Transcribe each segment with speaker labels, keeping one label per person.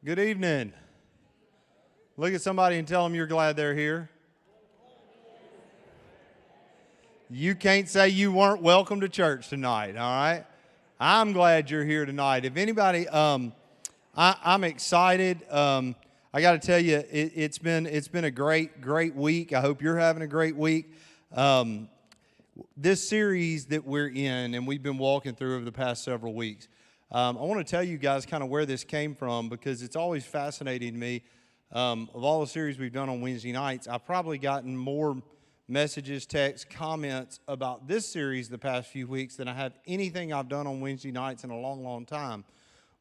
Speaker 1: Good evening. Look at somebody and tell them you're glad they're here. You can't say you weren't welcome to church tonight, all right? I'm glad you're here tonight. If anybody, I'm excited. I got to tell you, it's been a great week. I hope you're having a great week. This series that we're in and we've been walking through over the past several weeks, I want to tell you guys kind of where this came from because it's always fascinating to me. Of all the series we've done on Wednesday nights, I've probably gotten more messages, texts, comments about this series the past few weeks than I have anything I've done on Wednesday nights in a long time,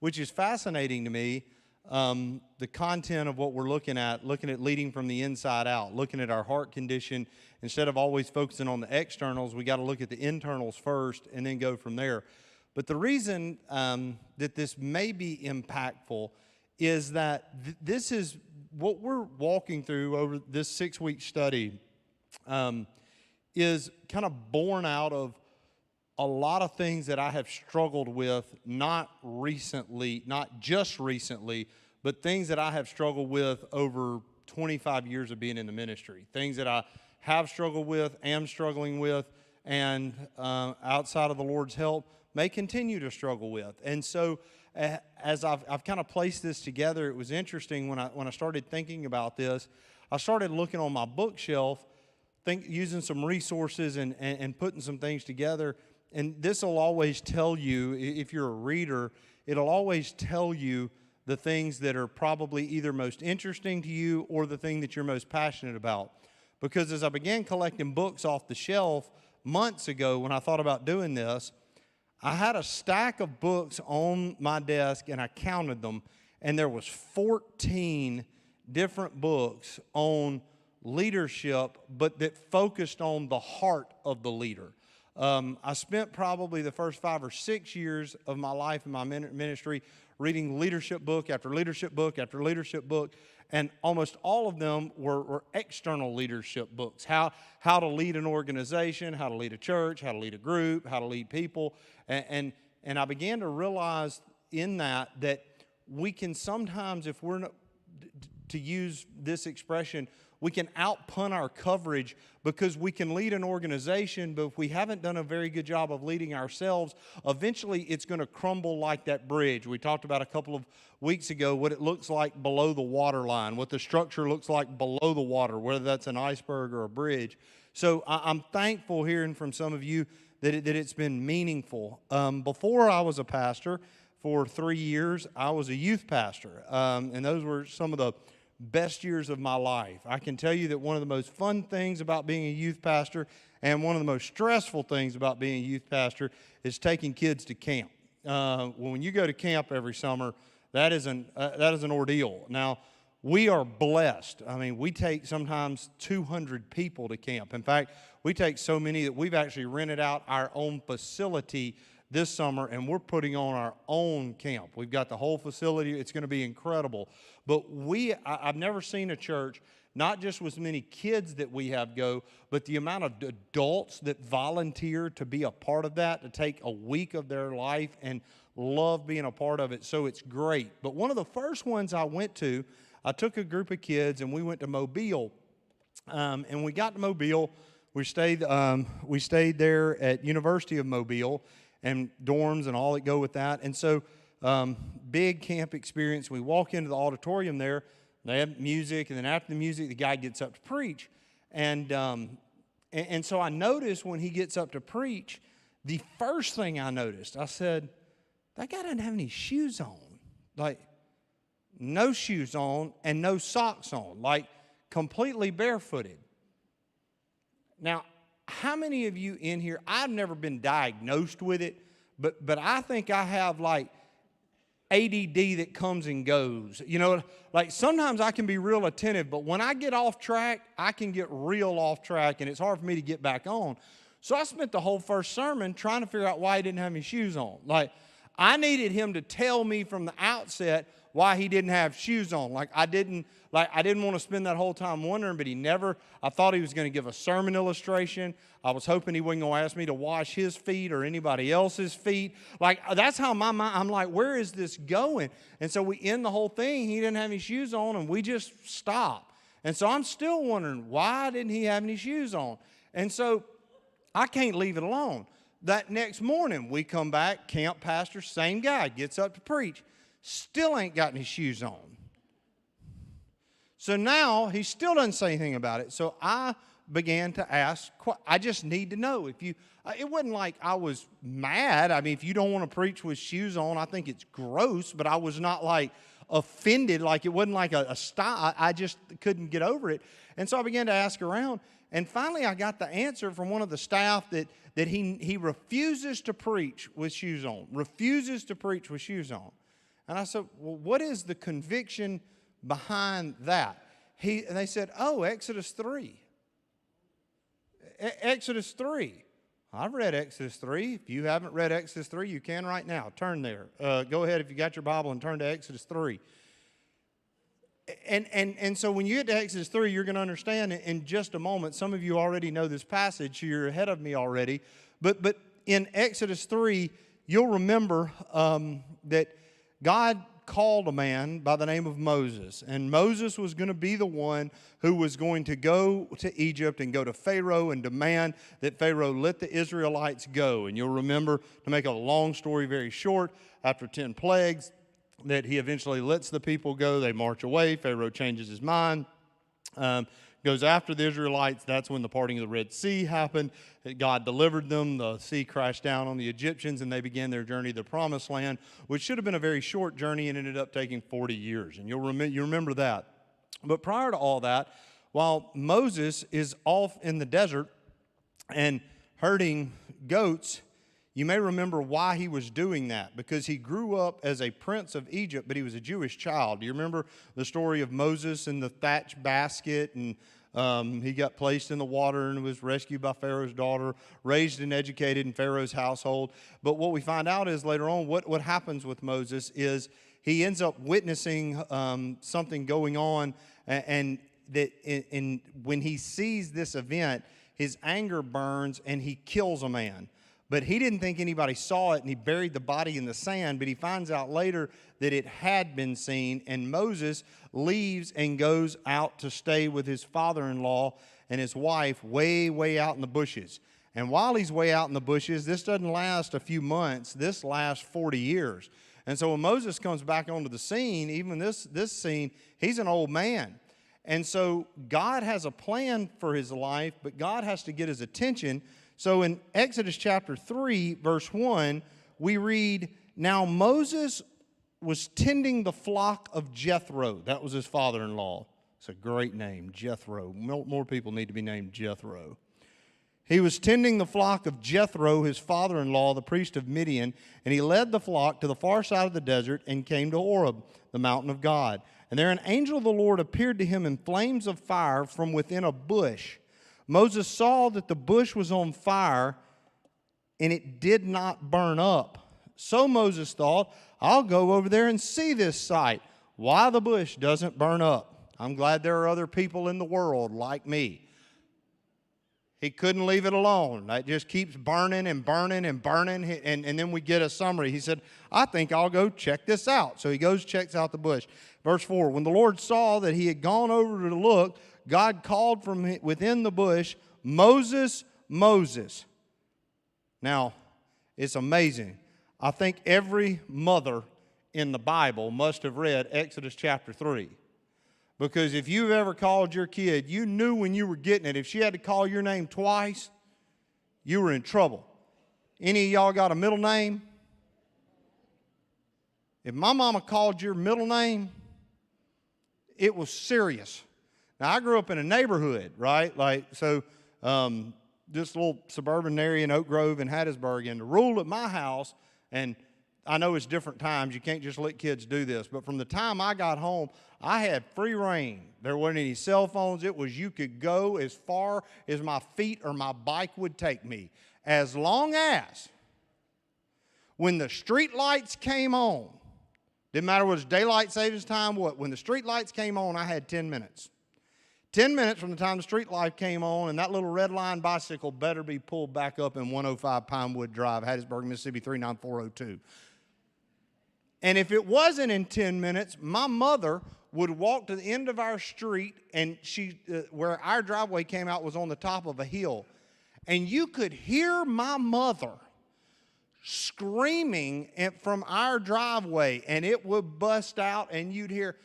Speaker 1: which is fascinating to me. The content of what we're looking at leading from the inside out, looking at our heart condition. Instead of always focusing on the externals, we got to look at the internals first and then go from there. But the reason that this may be impactful is that this is what we're walking through over this 6-week study is kind of born out of a lot of things that I have struggled with, not just recently, but things that I have struggled with over 25 years of being in the ministry. Things that I have struggled with, am struggling with, and outside of the Lord's help, may continue to struggle with. And so as I've kind of placed this together, it was interesting when I started thinking about this. I started looking on my bookshelf, using some resources and putting some things together. And this will always tell you, if you're a reader, it'll always tell you the things that are probably either most interesting to you or the thing that you're most passionate about. Because as I began collecting books off the shelf months ago when I thought about doing this, I had a stack of books on my desk and I counted them, and there was 14 different books on leadership, but that focused on the heart of the leader. I spent probably the first 5 or 6 years of my life in my ministry reading leadership book after leadership book after leadership book, and almost all of them were external leadership books. How to lead an organization, how to lead a church, how to lead a group, how to lead people. And I began to realize in that we can sometimes, if we're not, to use this expression, we can outpunt our coverage because we can lead an organization, but if we haven't done a very good job of leading ourselves, eventually it's going to crumble like that bridge. We talked about a couple of weeks ago what it looks like below the water line, what the structure looks like below the water, whether that's an iceberg or a bridge. So I'm thankful hearing from some of you that it's been meaningful. Before I was a pastor, for 3 years, I was a youth pastor, and those were some of the best years of my life. I can tell you that one of the most fun things about being a youth pastor and one of the most stressful things about being a youth pastor is taking kids to camp. When you go to camp every summer, that is an ordeal. Now, we are blessed. I mean, we take sometimes 200 people to camp. In fact, we take so many that we've actually rented out our own facility this summer, and we're putting on our own camp. We've got the whole facility. It's going to be incredible. But I've never seen a church, not just with many kids that we have go, but the amount of adults that volunteer to be a part of that, to take a week of their life and love being a part of it. So it's great. But one of the first ones I went to, I took a group of kids and we went to Mobile. And we got to Mobile. We stayed there at University of Mobile, and dorms and all that go with that. And so big camp experience. We walk into the auditorium there. They have music, and then after the music, the guy gets up to preach. And so I noticed when he gets up to preach, the first thing I noticed, I said, that guy doesn't have any shoes on. Like, no shoes on and no socks on. Like, completely barefooted. Now, how many of you in here, I've never been diagnosed with it, but I think I have like ADD that comes and goes. You know, like sometimes I can be real attentive, but when I get off track, I can get real off track, and it's hard for me to get back on. So I spent the whole first sermon trying to figure out why he didn't have any shoes on. Like, I needed him to tell me from the outset why he didn't have shoes on. I didn't want to spend that whole time wondering, but I thought he was going to give a sermon illustration. I was hoping he wasn't going to ask me to wash his feet or anybody else's feet. That's how my mind, I'm like, where is this going? And so we end the whole thing. He didn't have any shoes on, and we just stop. And so I'm still wondering, why didn't he have any shoes on? And so I can't leave it alone. That next morning, we come back, camp pastor, same guy, gets up to preach. Still ain't got any shoes on. So now he still doesn't say anything about it. So I began to ask, I just need to know. It wasn't like I was mad. I mean, if you don't want to preach with shoes on, I think it's gross, but I was not offended. It wasn't like a style. I just couldn't get over it. And so I began to ask around. And finally I got the answer from one of the staff that he refuses to preach with shoes on. Refuses to preach with shoes on. And I said, well, what is the conviction behind that? And they said, Exodus 3. Exodus 3. I've read Exodus 3. If you haven't read Exodus 3, you can right now. Turn there. Go ahead if you got your Bible and turn to Exodus 3. And so when you get to Exodus 3, you're going to understand in just a moment. Some of you already know this passage. You're ahead of me already. But in Exodus 3, you'll remember that God called a man by the name of Moses. And Moses was going to be the one who was going to go to Egypt and go to Pharaoh and demand that Pharaoh let the Israelites go. And you'll remember, to make a long story very short, after 10 plagues, that he eventually lets the people go. They march away. Pharaoh changes his mind. Goes after the Israelites. That's when the parting of the Red Sea happened. God delivered them. The sea crashed down on the Egyptians, and they began their journey to the Promised Land, which should have been a very short journey and ended up taking 40 years. And you remember that. But prior to all that, while Moses is off in the desert and herding goats, you may remember why he was doing that, because he grew up as a prince of Egypt, but he was a Jewish child. Do you remember the story of Moses and the thatch basket? And he got placed in the water and was rescued by Pharaoh's daughter, raised and educated in Pharaoh's household. But what we find out is later on, what happens with Moses is he ends up witnessing something going on, and when he sees this event, his anger burns and he kills a man. But he didn't think anybody saw it, and he buried the body in the sand. But he finds out later that it had been seen, and Moses leaves and goes out to stay with his father-in-law and his wife way, way out in the bushes. And while he's way out in the bushes, this doesn't last a few months. This lasts 40 years. And so when Moses comes back onto the scene, even this scene, he's an old man. And so God has a plan for his life, but God has to get his attention. So in Exodus chapter 3, verse 1, we read, "Now Moses was tending the flock of Jethro." That was his father-in-law. It's a great name, Jethro. More people need to be named Jethro. He was tending the flock of Jethro, his father-in-law, the priest of Midian, and he led the flock to the far side of the desert and came to Horeb, the mountain of God. And there an angel of the Lord appeared to him in flames of fire from within a bush. Moses saw that the bush was on fire, and it did not burn up. So Moses thought, I'll go over there and see this sight, why the bush doesn't burn up. I'm glad there are other people in the world like me. He couldn't leave it alone. It just keeps burning and burning and burning, and then we get a summary. He said, I think I'll go check this out. So he goes, checks out the bush. Verse 4, when the Lord saw that he had gone over to look, God called from within the bush, Moses, Moses. Now, it's amazing. I think every mother in the Bible must have read Exodus chapter 3. Because if you've ever called your kid, you knew when you were getting it. If she had to call your name twice, you were in trouble. Any of y'all got a middle name? If my mama called your middle name, it was serious. Now, I grew up in a neighborhood, right? This little suburban area in Oak Grove and Hattiesburg. And the rule at my house, and I know it's different times. You can't just let kids do this. But from the time I got home, I had free reign. There weren't any cell phones. It was you could go as far as my feet or my bike would take me. As long as when the street lights came on, Didn't matter what was daylight savings time, what. When the street lights came on, I had 10 minutes. 10 minutes from the time the street light came on, and that little red line bicycle better be pulled back up in 105 Pinewood Drive, Hattiesburg, Mississippi, 39402. And if it wasn't in 10 minutes, my mother would walk to the end of our street, and where our driveway came out was on the top of a hill. And you could hear my mother screaming from our driveway, and it would bust out, and you'd hear,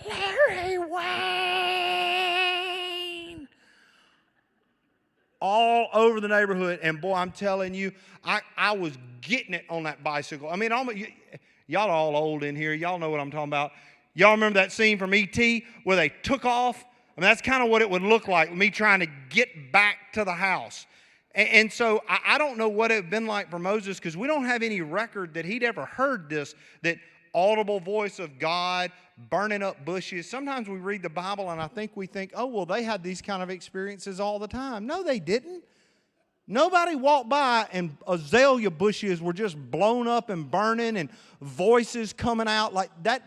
Speaker 1: "Larry Wayne," all over the neighborhood. And boy, I'm telling you, I was getting it on that bicycle. I mean, y'all are all old in here. Y'all know what I'm talking about. Y'all remember that scene from E.T. where they took off? I mean, that's kind of what it would look like, me trying to get back to the house. And so I don't know what it would have been like for Moses, because we don't have any record that he'd ever heard this, that audible voice of God burning up bushes. Sometimes we read the Bible and we think, oh, well, they had these kind of experiences all the time. No, they didn't. Nobody walked by and azalea bushes were just blown up and burning and voices coming out like that.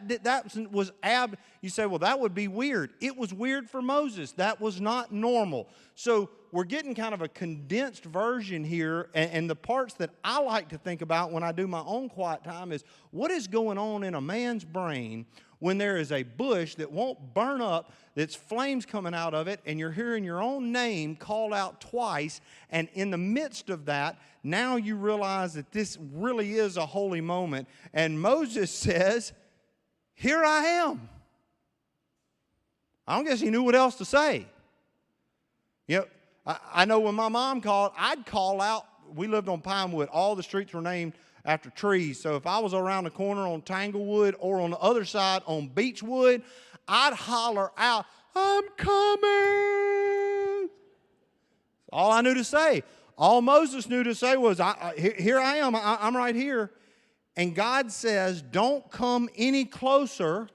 Speaker 1: You say, well, that would be weird. It was weird for Moses. That was not normal. So we're getting kind of a condensed version here, and the parts that I like to think about when I do my own quiet time is what is going on in a man's brain when there is a bush that won't burn up, that's flames coming out of it, and you're hearing your own name called out twice, and in the midst of that, now you realize that this really is a holy moment, and Moses says, "Here I am." I don't guess he knew what else to say. You know, I know when my mom called, I'd call out. We lived on Pinewood. All the streets were named after trees. So if I was around the corner on Tanglewood or on the other side on Beechwood, I'd holler out, "I'm coming." All I knew to say. All Moses knew to say was, "Here I am. I'm right here." And God says, "Don't come any closer.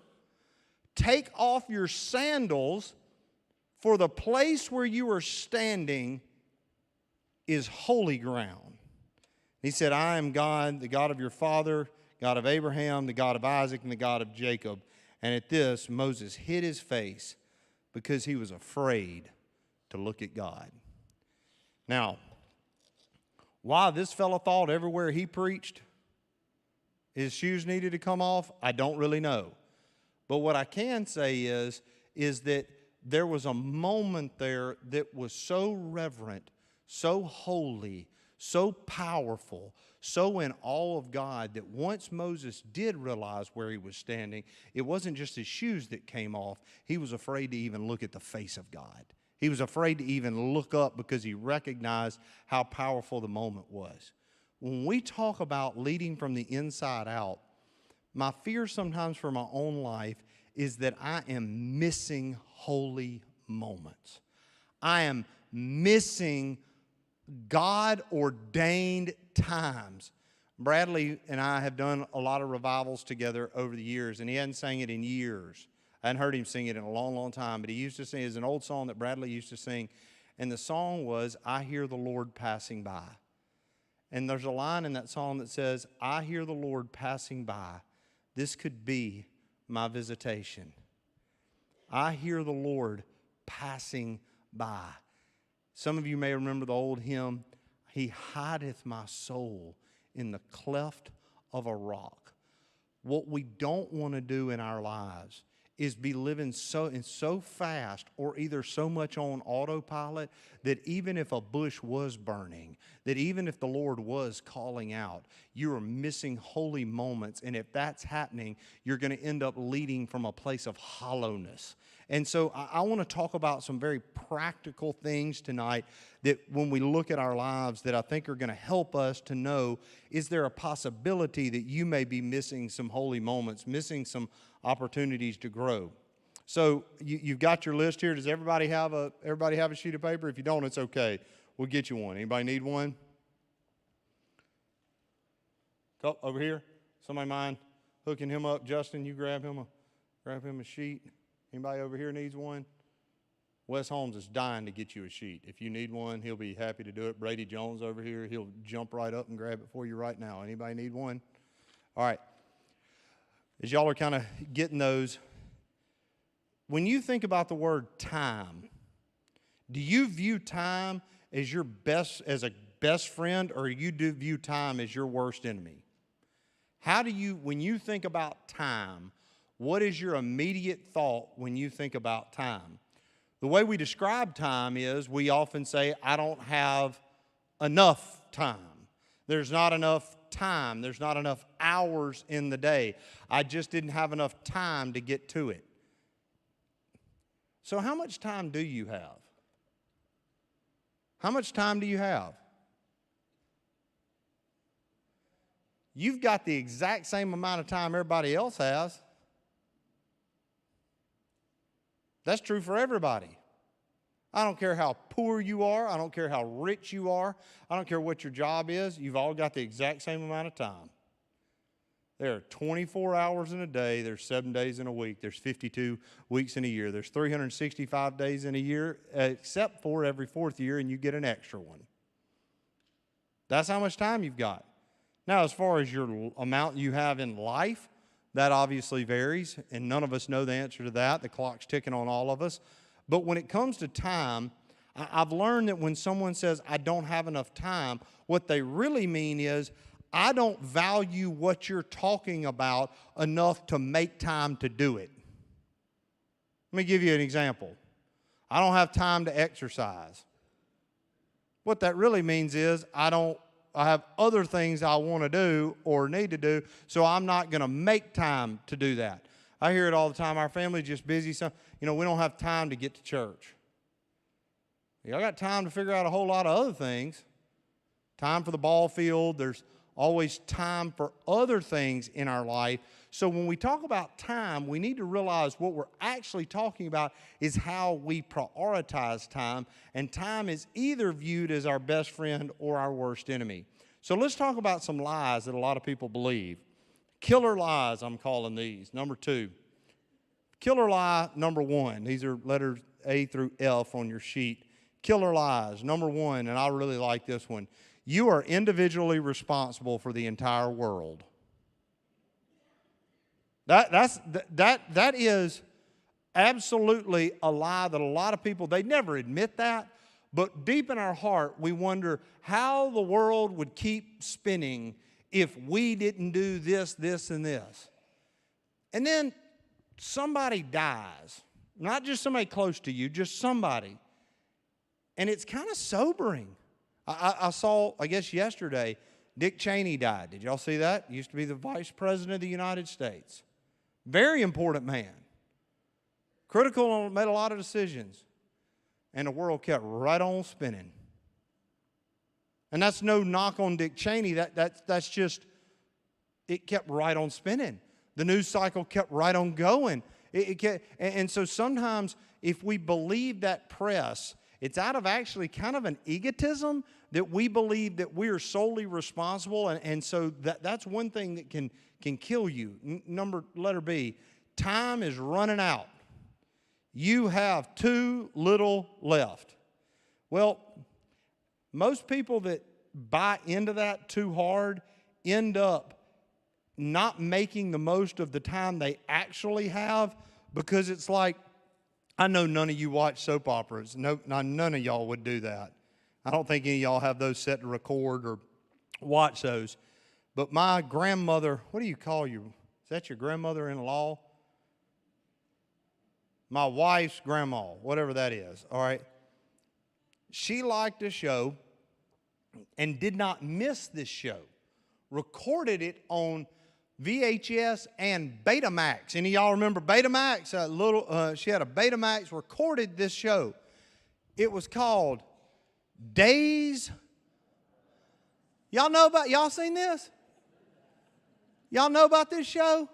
Speaker 1: Take off your sandals, for the place where you are standing is holy ground." He said, "I am God, the God of your father, God of Abraham, the God of Isaac, and the God of Jacob." And at this, Moses hid his face because he was afraid to look at God. Now, why this fellow thought everywhere he preached his shoes needed to come off, I don't really know. But what I can say is that there was a moment there that was so reverent, so holy, so powerful, so in awe of God, that once Moses did realize where he was standing, it wasn't just his shoes that came off. He was afraid to even look at the face of God. He was afraid to even look up because he recognized how powerful the moment was. When we talk about leading from the inside out, my fear sometimes for my own life is that I am missing holy moments. I am missing God-ordained times. Bradley and I have done a lot of revivals together over the years, and he hadn't sang it in years. I hadn't heard him sing it in a long, long time, but he used to sing. It's an old song that Bradley used to sing, and the song was, "I Hear the Lord Passing By." And there's a line in that song that says, "I hear the Lord passing by. This could be my visitation." I hear the Lord passing by. Some of you may remember the old hymn, "He hideth my soul in the cleft of a rock." What we don't want to do in our lives is be living so fast or either so much on autopilot that even if a bush was burning, that even if the Lord was calling out, you are missing holy moments. And if that's happening, you're going to end up leading from a place of hollowness. And so I want to talk about some very practical things tonight that when we look at our lives that I think are going to help us to know, is there a possibility that you may be missing some holy moments, missing some opportunities to grow? So you've got your list here. Does everybody have a sheet of paper? If you don't, it's okay. We'll get you one. Anybody need one? Oh, over here. Somebody mind hooking him up? Justin, you grab him a sheet. Anybody over here needs one? Wes Holmes is dying to get you a sheet. If you need one, he'll be happy to do it. Brady Jones over here, he'll jump right up and grab it for you right now. Anybody need one? All right. as y'all are kind of getting those, when you think about the word time, do you view time as your as a best friend, or you do view time as your worst enemy? How do you, when you think about time, what is your immediate thought when you think about time? The way we describe time is we often say, I don't have enough time. There's not enough time. There's not enough hours in the day. I just didn't have enough time to get to it. So how much time do you have? How much time do you have? You've got the exact same amount of time everybody else has. That's true for everybody. I don't care how poor you are. I don't care how rich you are. I don't care what your job is. You've all got the exact same amount of time. There are 24 hours in a day. There's 7 days in a week. There's 52 weeks in a year. There's 365 days in a year, except for every fourth year, and you get an extra one. That's how much time you've got. Now, as far as your amount you have in life, that obviously varies, and none of us know the answer to that. The clock's ticking on all of us. But when it comes to time, I've learned that when someone says, I don't have enough time, what they really mean is, I don't value what you're talking about enough to make time to do it. Let me give you an example. I don't have time to exercise. What that really means is I have other things I want to do or need to do, so I'm not going to make time to do that. I hear it all the time. Our family's just busy. So, we don't have time to get to church. I got time to figure out a whole lot of other things. Time for the ball field. There's always time for other things in our life. So when we talk about time, we need to realize what we're actually talking about is how we prioritize time. And time is either viewed as our best friend or our worst enemy. So let's talk about some lies that a lot of people believe. Killer lies, I'm calling these. Number 2. Killer lie number 1. These are letters A through F on your sheet. Killer lies. Number 1, and I really like this one. You are individually responsible for the entire world. That is absolutely a lie that a lot of people, they never admit that, but deep in our heart, we wonder how the world would keep spinning if we didn't do this, this, and this. And then somebody dies. Not just somebody close to you, just somebody. And it's kind of sobering. I saw, I guess yesterday, Dick Cheney died. Did y'all see that? He used to be the Vice President of the United States. Very important man. Critical, made a lot of decisions. And the world kept right on spinning. And that's no knock on Dick Cheney. That's just, it kept right on spinning. The news cycle kept right on going. And so sometimes if we believe that press, it's out of actually kind of an egotism that we believe that we are solely responsible. And so that's one thing that can kill you. Letter B, time is running out. You have too little left. Well, most people that buy into that too hard end up not making the most of the time they actually have, because it's like, I know none of you watch soap operas. No, none of y'all would do that. I don't think any of y'all have those set to record or watch those. But my grandmother, what do you call you? Is that your grandmother-in-law? My wife's grandma, whatever that is, all right? She liked a show and did not miss this show. Recorded it on VHS and Betamax. Any of y'all remember Betamax? She had a Betamax, recorded this show. It was called Days. Y'all seen this? Y'all know about this show?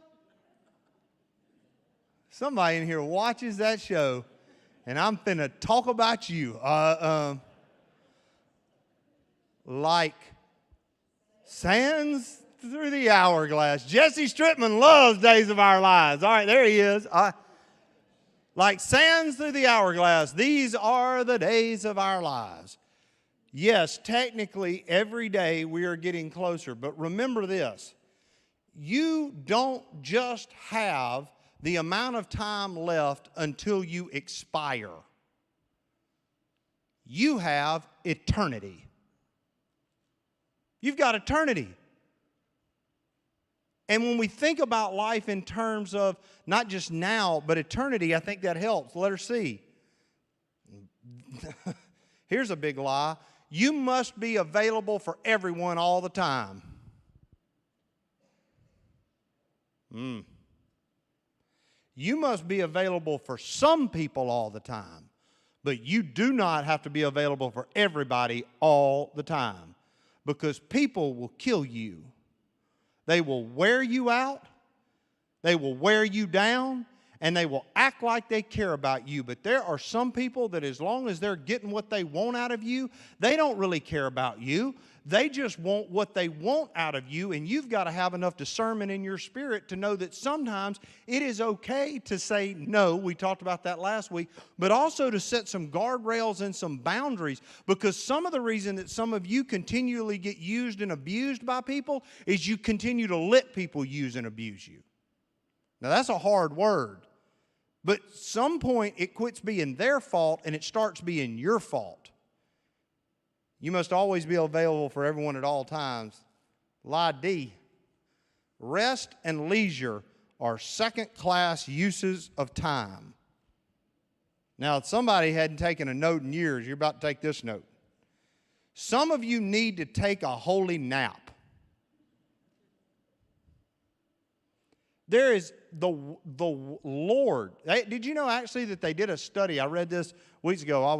Speaker 1: Somebody in here watches that show, and I'm finna talk about you. Like sands through the hourglass. Jesse Strittman loves Days of Our Lives. All right, there he is. Like sands through the hourglass, these are the days of our lives. Yes, technically, every day we are getting closer. But remember this. you don't just have the amount of time left until you expire. You have eternity. You've got eternity. And when we think about life in terms of not just now, but eternity, I think that helps. Letter C. Here's a big lie. You must be available for everyone all the time. You must be available for some people all the time, but you do not have to be available for everybody all the time, because people will kill you. They will wear you out, they will wear you down, and they will act like they care about you. But there are some people that as long as they're getting what they want out of you, they don't really care about you. They just want what they want out of you, and you've got to have enough discernment in your spirit to know that sometimes it is okay to say no. We talked about that last week, but also to set some guardrails and some boundaries, because some of the reason that some of you continually get used and abused by people is you continue to let people use and abuse you. Now, that's a hard word, but at some point it quits being their fault and it starts being your fault. You must always be available for everyone at all times. Lie D. Rest and leisure are second-class uses of time. Now, if somebody hadn't taken a note in years, you're about to take this note. Some of you need to take a holy nap. There is the Lord. Did you know actually that they did a study? I read this weeks ago.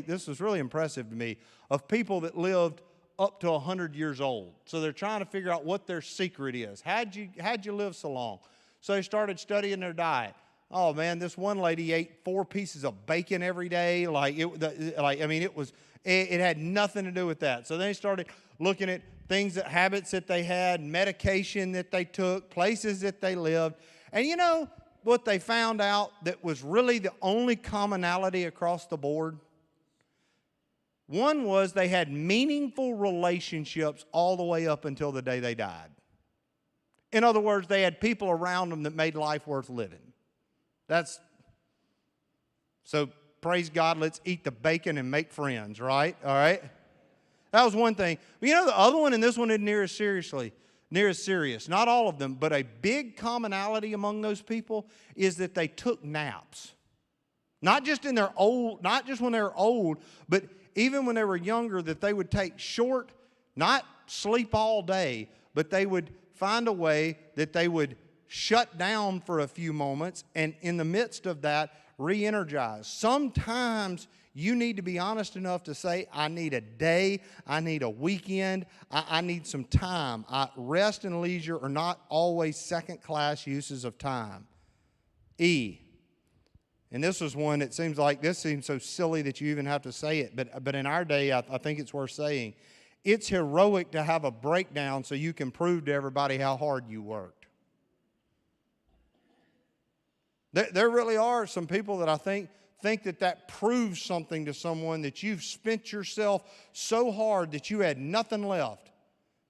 Speaker 1: This was really impressive to me, of people that lived up to 100 years old. So they're trying to figure out what their secret is. How'd you live so long? So they started studying their diet. Oh man, this one lady ate 4 pieces of bacon every day. It had nothing to do with that. So they started looking at habits that they had, medication that they took, places that they lived. And you know what they found out that was really the only commonality across the board? One was they had meaningful relationships all the way up until the day they died. In other words, they had people around them that made life worth living. So praise God, let's eat the bacon and make friends, right? All right? That was one thing. But you know, the other one, and this one isn't near as serious. Not all of them, but a big commonality among those people is that they took naps. Not just when they were old, but even when they were younger, that they would take short, not sleep all day, but they would find a way that they would shut down for a few moments, and in the midst of that, re-energize. Sometimes you need to be honest enough to say, I need a day, I need a weekend, I need some time. Rest and leisure are not always second-class uses of time. E. And this was one that seems so silly that you even have to say it, but in our day, I think it's worth saying. It's heroic to have a breakdown so you can prove to everybody how hard you worked. There really are some people that I think that proves something to someone, that you've spent yourself so hard that you had nothing left.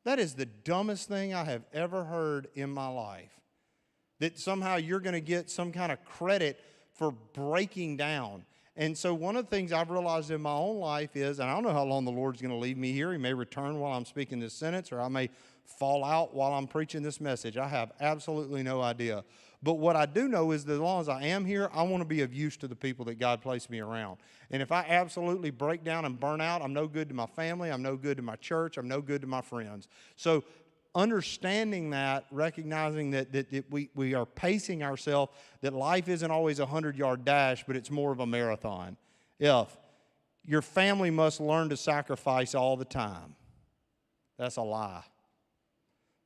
Speaker 1: That is the dumbest thing I have ever heard in my life. That somehow you're going to get some kind of credit for breaking down. And so one of the things I've realized in my own life is, and I don't know how long the Lord's going to leave me here. He may return while I'm speaking this sentence, or I may fall out while I'm preaching this message. I have absolutely no idea. But what I do know is that as long as I am here, I want to be of use to the people that God placed me around. And if I absolutely break down and burn out, I'm no good to my family, I'm no good to my church, I'm no good to my friends. So understanding that, recognizing that we are pacing ourselves, that life isn't always a 100-yard dash, but it's more of a marathon. If your family must learn to sacrifice all the time, that's a lie.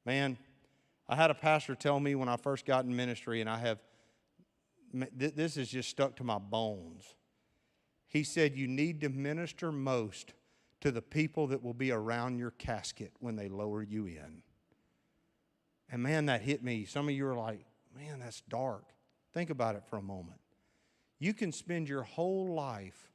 Speaker 1: Man, I had a pastor tell me when I first got in ministry, and this has just stuck to my bones. He said, you need to minister most to the people that will be around your casket when they lower you in. And man, that hit me. Some of you are like, man, that's dark. Think about it for a moment. You can spend your whole life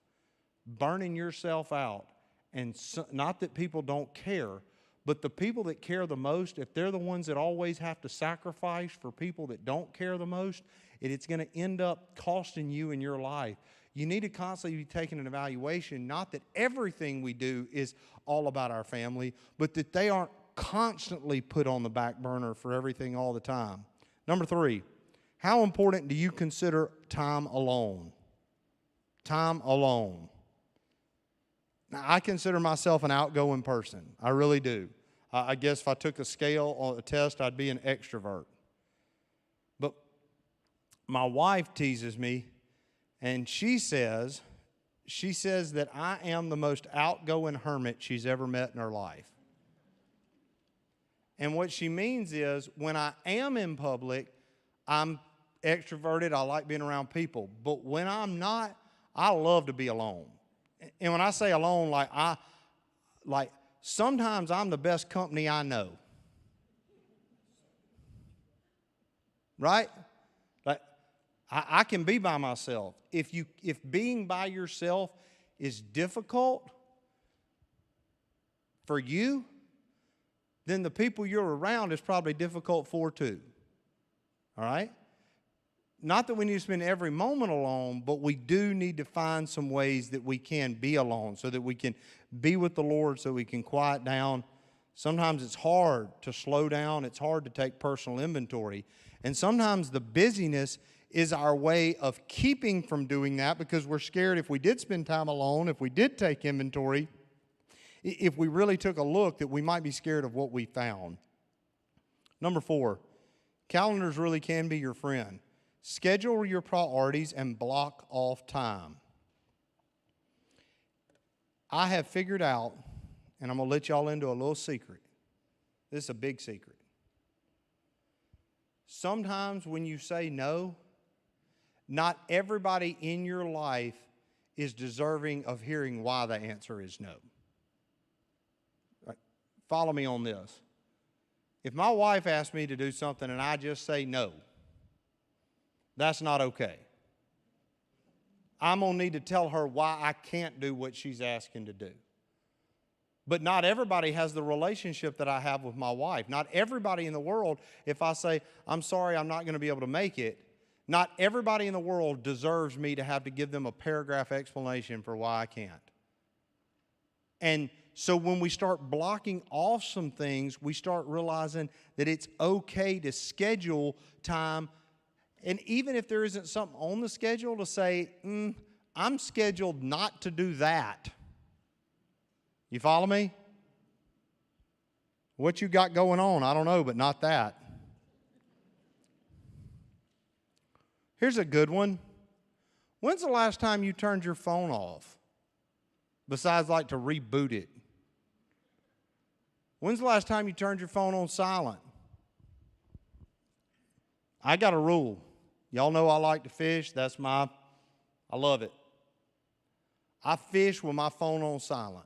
Speaker 1: burning yourself out, and not that people don't care, But the people that care the most, if they're the ones that always have to sacrifice for people that don't care the most, it's going to end up costing you in your life. You need to constantly be taking an evaluation, not that everything we do is all about our family, but that they aren't constantly put on the back burner for everything all the time. Number 3, how important do you consider time alone? Time alone. Now, I consider myself an outgoing person. I really do. I guess if I took a scale or a test, I'd be an extrovert. But my wife teases me, and she says that I am the most outgoing hermit she's ever met in her life. And what she means is when I am in public, I'm extroverted. I like being around people. But when I'm not, I love to be alone. And when I say alone, sometimes I'm the best company I know. Right? Like I can be by myself. If being by yourself is difficult for you, then the people you're around is probably difficult for too. All right? Not that we need to spend every moment alone, but we do need to find some ways that we can be alone so that we can be with the Lord, so we can quiet down. Sometimes it's hard to slow down. It's hard to take personal inventory. And sometimes the busyness is our way of keeping from doing that because we're scared if we did spend time alone, if we did take inventory, if we really took a look, that we might be scared of what we found. Number 4, calendars really can be your friend. Schedule your priorities and block off time. I have figured out, and I'm going to let y'all into a little secret. This is a big secret. Sometimes when you say no, not everybody in your life is deserving of hearing why the answer is no. Right? Follow me on this. If my wife asks me to do something and I just say no, that's not okay. I'm going to need to tell her why I can't do what she's asking to do. But not everybody has the relationship that I have with my wife. Not everybody in the world, if I say, I'm sorry, I'm not going to be able to make it, not everybody in the world deserves me to have to give them a paragraph explanation for why I can't. And so when we start blocking off some things, we start realizing that it's okay to schedule time. And even if there isn't something on the schedule, to say, I'm scheduled not to do that. You follow me? What you got going on, I don't know, but not that. Here's a good one. When's the last time you turned your phone off? Besides like to reboot it. When's the last time you turned your phone on silent? I got a rule. Y'all know I like to fish. I love it. I fish with my phone on silent.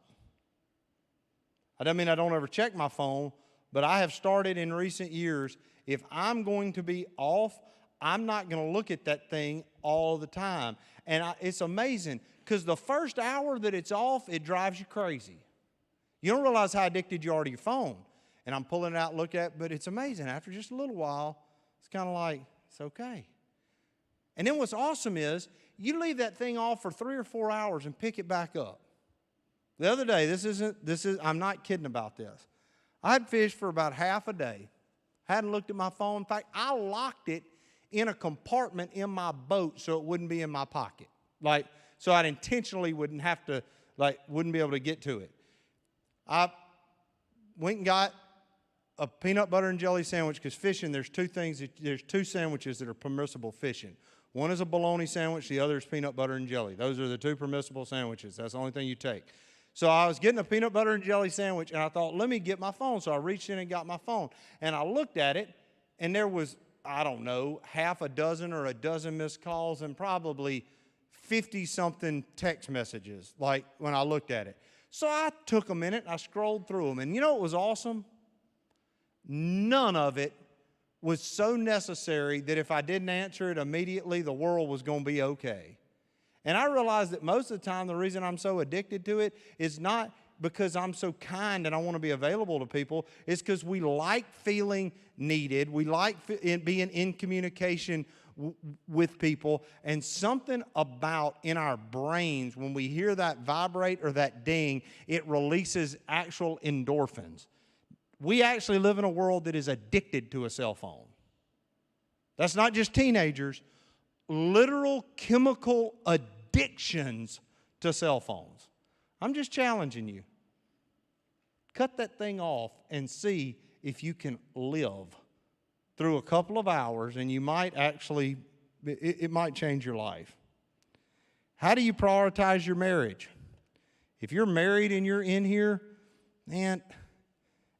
Speaker 1: I don't mean I don't ever check my phone, but I have started in recent years, if I'm going to be off, I'm not going to look at that thing all the time. And it's amazing, because the first hour that it's off, it drives you crazy. You don't realize how addicted you are to your phone. And I'm pulling it out, look at it, but it's amazing. After just a little while, it's kind of like, it's okay. And then what's awesome is, you leave that thing off for 3 or 4 hours and pick it back up. The other day, I'm not kidding about this. I had fished for about half a day. Hadn't looked at my phone. In fact, I locked it in a compartment in my boat so it wouldn't be in my pocket. So I intentionally wouldn't be able to get to it. I went and got a peanut butter and jelly sandwich, because fishing, there's two sandwiches that are permissible fishing. One is a bologna sandwich, the other is peanut butter and jelly. Those are the two permissible sandwiches. That's the only thing you take. So I was getting a peanut butter and jelly sandwich, and I thought, let me get my phone. So I reached in and got my phone. And I looked at it, and there was, I don't know, half a dozen or a dozen missed calls and probably 50-something text messages, like when I looked at it. So I took a minute, I scrolled through them. And you know what was awesome? None of it was so necessary that if I didn't answer it immediately, the world was going to be okay. And I realized that most of the time, the reason I'm so addicted to it is not because I'm so kind and I want to be available to people. It's because we like feeling needed. We like being in communication with people. And something about in our brains, when we hear that vibrate or that ding, it releases actual endorphins. We actually live in a world that is addicted to a cell phone. That's not just teenagers. Literal chemical addictions to cell phones. I'm just challenging you. Cut that thing off and see if you can live through a couple of hours, and you might actually, it might change your life. How do you prioritize your marriage? If you're married and you're in here, man,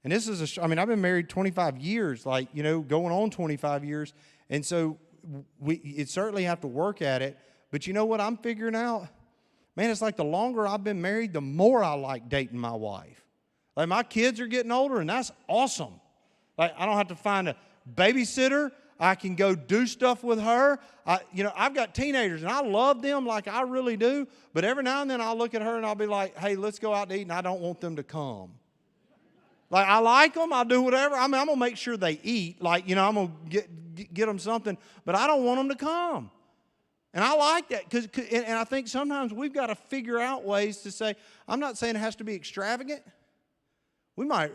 Speaker 1: and this is I've been married 25 years, going on 25 years, and so it certainly have to work at it, but you know what I'm figuring out? Man, it's like the longer I've been married, the more I like dating my wife. Like, my kids are getting older, and that's awesome. Like, I don't have to find a babysitter. I can go do stuff with her. I've got teenagers, and I love them like I really do, but every now and then I'll look at her and I'll be like, hey, let's go out to eat, and I don't want them to come. Like, I like them. I'll do whatever. I'm going to make sure they eat. I'm going to get them something, but I don't want them to come. And I like that, and I think sometimes we've got to figure out ways to say, I'm not saying it has to be extravagant. We might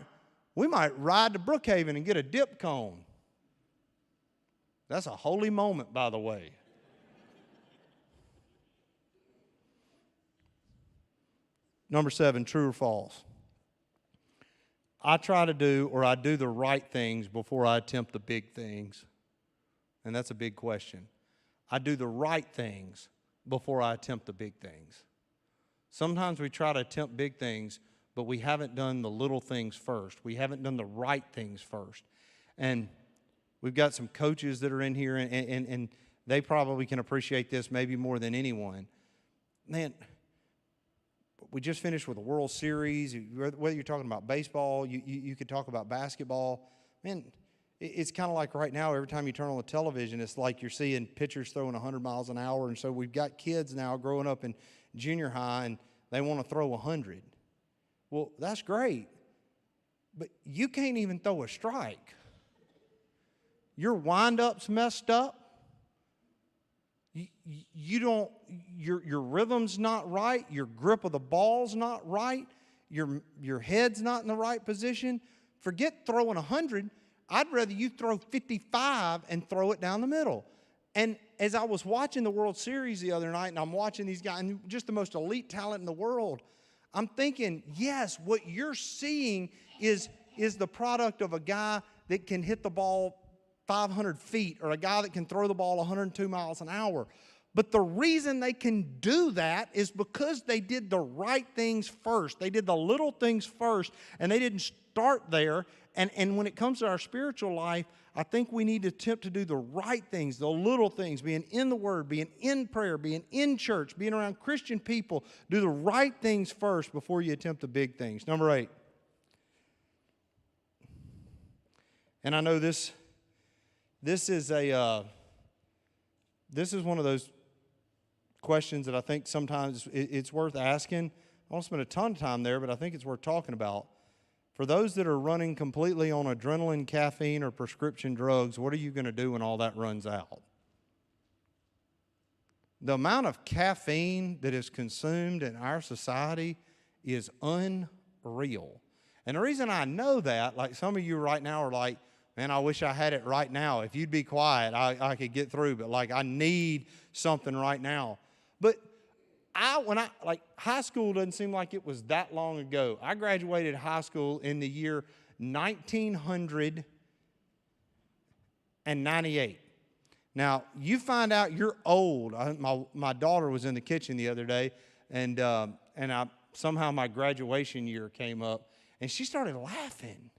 Speaker 1: ride to Brookhaven and get a dip cone. That's a holy moment, by the way. Number 7, true or false? I try to do the right things before I attempt the big things. And that's a big question. I do the right things before I attempt the big things. Sometimes we try to attempt big things, but we haven't done the little things first. We haven't done the right things first. And we've got some coaches that are in here, and they probably can appreciate this maybe more than anyone. Man, we just finished with a World Series. Whether you're talking about baseball, you could talk about basketball. Man, it's kind of like right now, every time you turn on the television, it's like you're seeing pitchers throwing 100 miles an hour. And so we've got kids now growing up in junior high, and they want to throw 100. Well, that's great, but you can't even throw a strike. Your wind-up's messed up. Your rhythm's not right. Your grip of the ball's not right. Your head's not in the right position. Forget throwing 100. I'd rather you throw 55 and throw it down the middle. And as I was watching the World Series the other night, and I'm watching these guys, and just the most elite talent in the world, I'm thinking, yes, what you're seeing is the product of a guy that can hit the ball 500 feet or a guy that can throw the ball 102 miles an hour. But the reason they can do that is because they did the right things first. They did the little things first, and they didn't start there. And when it comes to our spiritual life, I think we need to attempt to do the right things, the little things, being in the Word, being in prayer, being in church, being around Christian people. Do the right things first before you attempt the big things. Number 8. And I know this is one of those questions that I think sometimes it's worth asking. I won't spend a ton of time there, but I think it's worth talking about. For those that are running completely on adrenaline, caffeine, or prescription drugs, what are you going to do when all that runs out? The amount of caffeine that is consumed in our society is unreal. And the reason I know that, like some of you right now are like, man, I wish I had it right now. If you'd be quiet, I could get through. But I need something right now. But high school doesn't seem like it was that long ago. I graduated high school in the year 1998. Now, you find out you're old. My daughter was in the kitchen the other day, and somehow my graduation year came up, and she started laughing.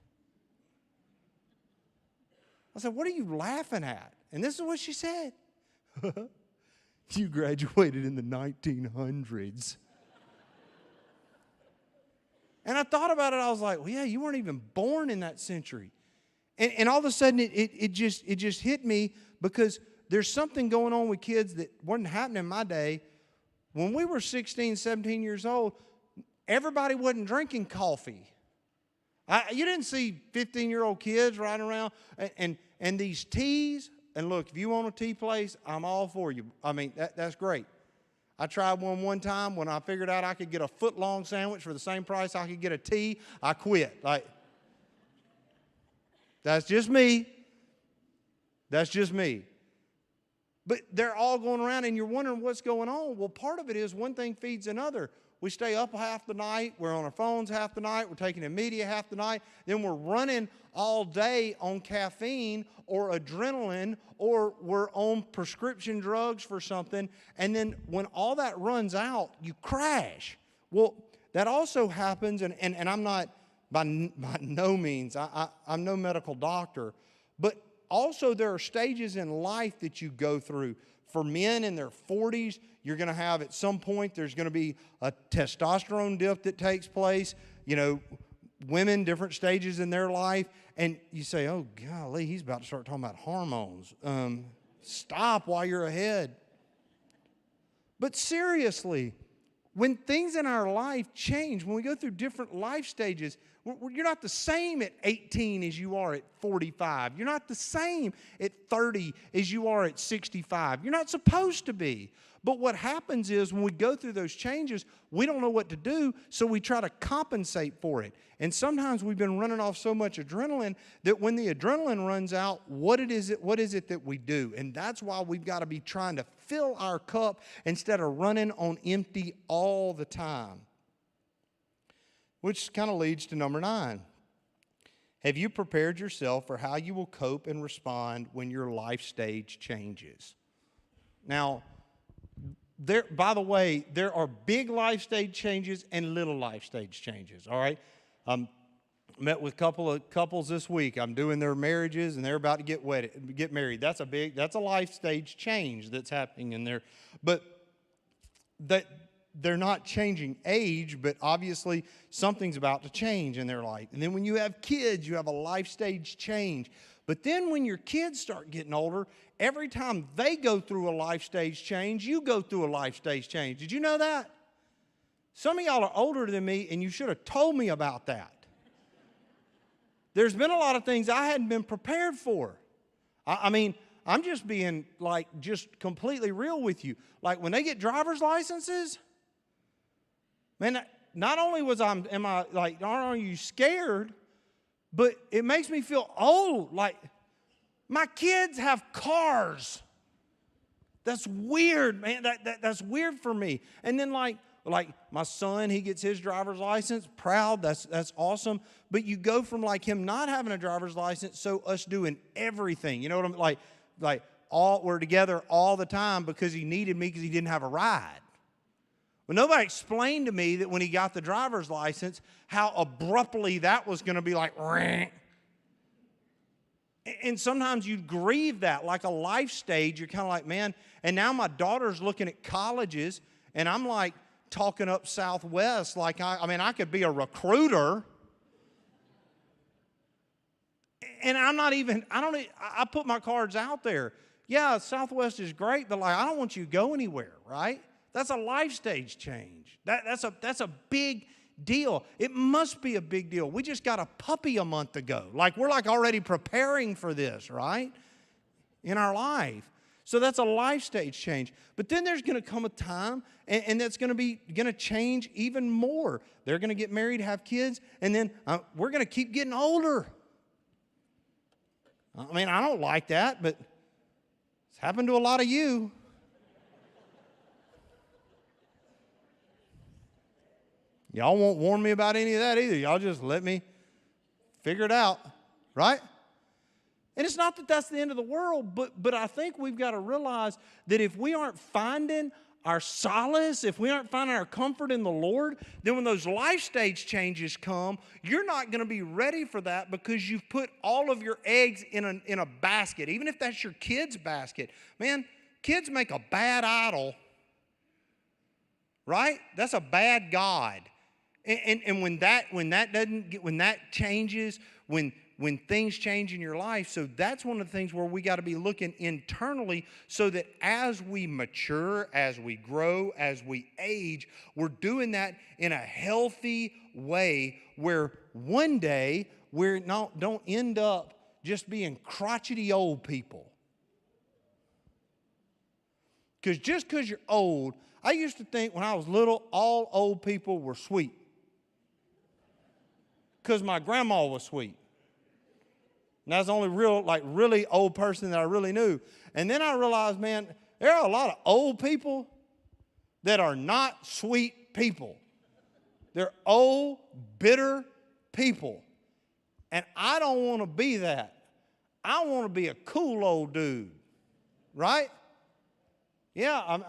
Speaker 1: I said, what are you laughing at? And this is what she said. You graduated in the 1900s. And I thought about it. I was like, well, yeah, you weren't even born in that century. And all of a sudden, it just hit me, because there's something going on with kids that wasn't happening in my day. When we were 16, 17 years old, everybody wasn't drinking coffee. You didn't see 15-year-old kids riding around and these teas. And look, if you want a tea place, I'm all for you. I mean, that's great. I tried one time when I figured out I could get a foot-long sandwich for the same price I could get a tea. I quit. That's just me. That's just me. But they're all going around and you're wondering what's going on. Well, part of it is one thing feeds another. We stay up half the night. We're on our phones half the night. We're taking in media half the night. Then we're running all day on caffeine or adrenaline, or we're on prescription drugs for something. And then when all that runs out, you crash. Well, that also happens, and I'm not by no means, I'm no medical doctor, but also there are stages in life that you go through. For men in their 40s, you're going to have at some point, there's going to be a testosterone dip that takes place. You know, women, different stages in their life. And you say, oh, golly, he's about to start talking about hormones. Stop while you're ahead. But seriously, when things in our life change, when we go through different life stages, you're not the same at 18 as you are at 45. You're not the same at 30 as you are at 65. You're not supposed to be. But what happens is when we go through those changes, we don't know what to do, so we try to compensate for it. And sometimes we've been running off so much adrenaline that when the adrenaline runs out, what is it that we do? And that's why we've got to be trying to fill our cup instead of running on empty all the time. Which kind of leads to number 9. Have you prepared yourself for how you will cope and respond when your life stage changes? Now, by the way, there are big life stage changes and little life stage changes, all right? Met with a couple of couples this week. I'm doing their marriages, and they're about to get married. That's a life stage change that's happening in there. But they're not changing age, but obviously something's about to change in their life. And then when you have kids, you have a life stage change. But then when your kids start getting older, every time they go through a life stage change, you go through a life stage change. Did you know that? Some of y'all are older than me, and you should have told me about that. There's been a lot of things I hadn't been prepared for. I mean, I'm just being just completely real with you. Like when they get driver's licenses, man, not only are you scared, but it makes me feel old. Like, my kids have cars. That's weird, man. That's weird for me. And then like my son, he gets his driver's license. Proud, that's awesome. But you go from like him not having a driver's license, so us doing everything. You know what I'm like we're together all the time because he needed me because he didn't have a ride. Well, nobody explained to me that when he got the driver's license, how abruptly that was going to be like, Rah. And sometimes you grieve that, like a life stage. You're kind of like, man, and now my daughter's looking at colleges, and I'm like talking up Southwest, like I could be a recruiter. And I put my cards out there. Yeah, Southwest is great, but I don't want you to go anywhere, right? That's a life stage change. That's a big deal. It must be a big deal. We just got a puppy a month ago. We're already preparing for this, right? In our life. So that's a life stage change. But then there's going to come a time, and that's going to change even more. They're going to get married, have kids, and then we're going to keep getting older. I mean, I don't like that, but it's happened to a lot of you. Y'all won't warn me about any of that either. Y'all just let me figure it out, right? And it's not that that's the end of the world, but I think we've got to realize that if we aren't finding our solace, if we aren't finding our comfort in the Lord, then when those life stage changes come, you're not going to be ready for that because you've put all of your eggs in a basket, even if that's your kid's basket. Man, kids make a bad idol, right? That's a bad God. And when that changes, when when things change in your life. So that's one of the things where we got to be looking internally so that as we mature, as we grow, as we age, we're doing that in a healthy way where one day we don't end up just being crotchety old people. Because just because you're old, I used to think when I was little, all old people were sweet. Because my grandma was sweet. And that's the only really old person that I really knew. And then I realized, man, there are a lot of old people that are not sweet people. They're old, bitter people. And I don't want to be that. I want to be a cool old dude. Right? Yeah,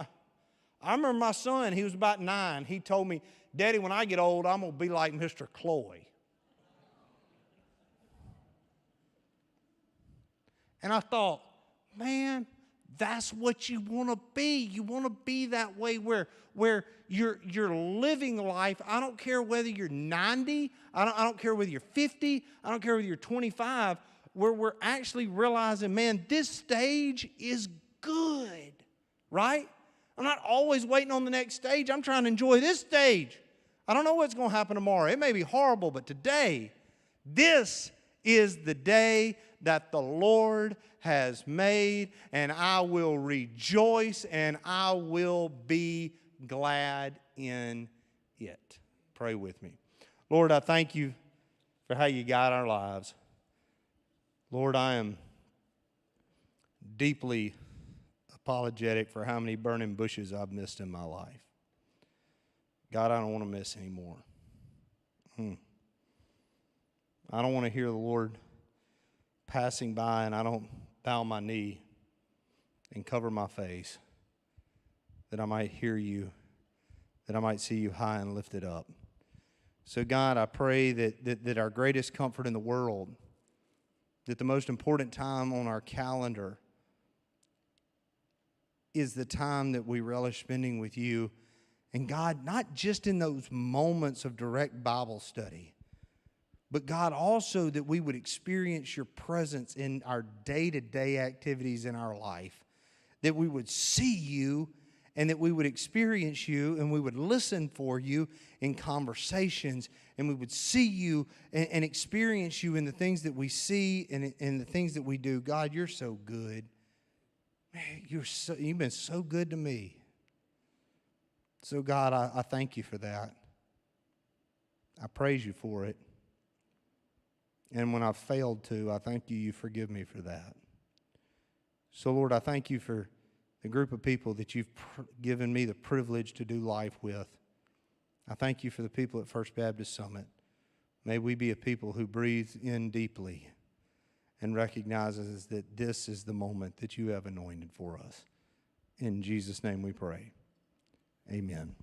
Speaker 1: I remember my son, he was about 9. He told me, Daddy, when I get old, I'm going to be like Mr. Cloy. And I thought, man, that's what you want to be. You want to be that way where you're living life. I don't care whether you're 90. I don't care whether you're 50. I don't care whether you're 25. Where we're actually realizing, man, this stage is good, right? I'm not always waiting on the next stage. I'm trying to enjoy this stage. I don't know what's going to happen tomorrow. It may be horrible, but today, this is the day that the Lord has made, and I will rejoice and I will be glad in it. Pray with me. Lord, I thank you for how you guide our lives. Lord, I am deeply apologetic for how many burning bushes I've missed in my life. God, I don't want to miss any more. I don't want to hear the Lord passing by and I don't bow my knee and cover my face, that I might hear you, that I might see you high and lifted up. So God, I pray that our greatest comfort in the world, that the most important time on our calendar is the time that we relish spending with you. And God, not just in those moments of direct Bible study, but God, also that we would experience your presence in our day-to-day activities in our life, that we would see you and that we would experience you and we would listen for you in conversations and we would see you and experience you in the things that we see and in the things that we do. God, you're so good. Man, you've been so good to me. So God, I thank you for that. I praise you for it. And when I've failed to, I thank you, you forgive me for that. So, Lord, I thank you for the group of people that you've given me the privilege to do life with. I thank you for the people at First Baptist Summit. May we be a people who breathe in deeply and recognizes that this is the moment that you have anointed for us. In Jesus' name we pray. Amen.